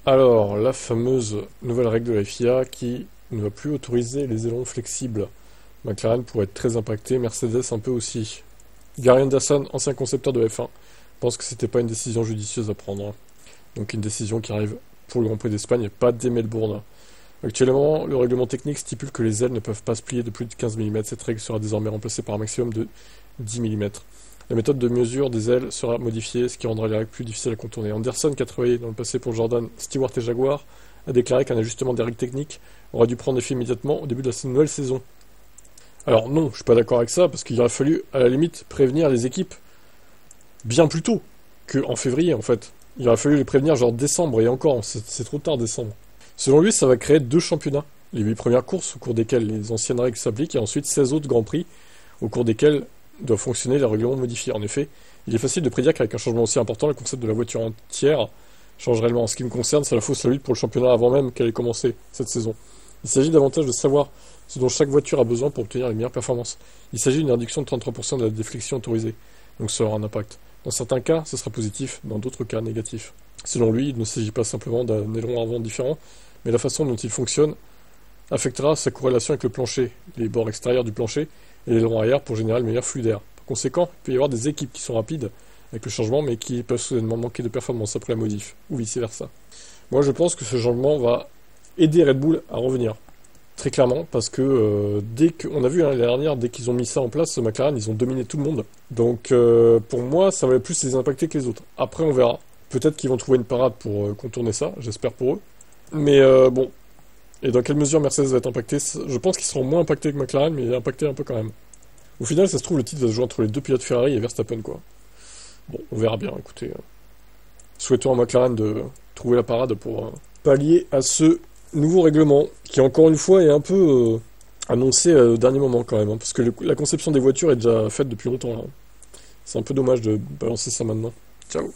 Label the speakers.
Speaker 1: Alors, la fameuse nouvelle règle de la FIA qui ne va plus autoriser les ailerons flexibles. McLaren pourrait être très impacté, Mercedes un peu aussi. Gary Anderson, ancien concepteur de F1, pense que c'était pas une décision judicieuse à prendre. Donc une décision qui arrive pour le Grand Prix d'Espagne et pas dès Melbourne. Actuellement, le règlement technique stipule que les ailes ne peuvent pas se plier de plus de 15 mm. Cette règle sera désormais remplacée par un maximum de 10 mm. La méthode de mesure des ailes sera modifiée, ce qui rendra les règles plus difficiles à contourner. Anderson, qui a travaillé dans le passé pour Jordan, Stewart et Jaguar, a déclaré qu'un ajustement des règles techniques aurait dû prendre effet immédiatement au début de la nouvelle saison. Alors non, je suis pas d'accord avec ça, parce qu'il aurait fallu, à la limite, prévenir les équipes bien plus tôt qu'en février, en fait. Il aurait fallu les prévenir genre décembre, et encore, c'est trop tard décembre. Selon lui, ça va créer 2 championnats. Les 8 premières courses, au cours desquelles les anciennes règles s'appliquent, et ensuite 16 autres Grands Prix, au cours desquels doivent fonctionner les règlements modifiés. En effet, il est facile de prédire qu'avec un changement aussi important, le concept de la voiture entière change réellement. En ce qui me concerne, c'est la fausse lutte pour le championnat avant même qu'elle ait commencé cette saison. Il s'agit davantage de savoir ce dont chaque voiture a besoin pour obtenir les meilleures performances. Il s'agit d'une réduction de 33% de la déflexion autorisée, donc ça aura un impact. Dans certains cas, ce sera positif, dans d'autres cas négatif. Selon lui, il ne s'agit pas simplement d'un aileron avant différent, mais la façon dont il fonctionne affectera sa corrélation avec le plancher, les bords extérieurs du plancher, et l'aileron arrière pour générer le meilleur flux d'air. Par conséquent, il peut y avoir des équipes qui sont rapides avec le changement, mais qui peuvent soudainement manquer de performance après la modif, ou vice-versa. Moi, je pense que ce changement va aider Red Bull à revenir. Très clairement, parce que dès qu'on a vu l'année dernière, dès qu'ils ont mis ça en place, McLaren, ils ont dominé tout le monde. Donc pour moi, ça va plus les impacter que les autres. Après, on verra. Peut-être qu'ils vont trouver une parade pour contourner ça, j'espère pour eux. Mais bon, et dans quelle mesure Mercedes va être impacté? Je pense qu'ils seront moins impactés que McLaren, mais impactés un peu quand même. Au final, ça se trouve, le titre va se jouer entre les deux pilotes Ferrari et Verstappen, quoi. Bon, on verra bien, écoutez. Souhaitons à McLaren de trouver la parade pour pallier à ce nouveau règlement, qui encore une fois est un peu annoncé au dernier moment quand même, hein, parce que la conception des voitures est déjà faite depuis longtemps, là. C'est un peu dommage de balancer ça maintenant. Ciao.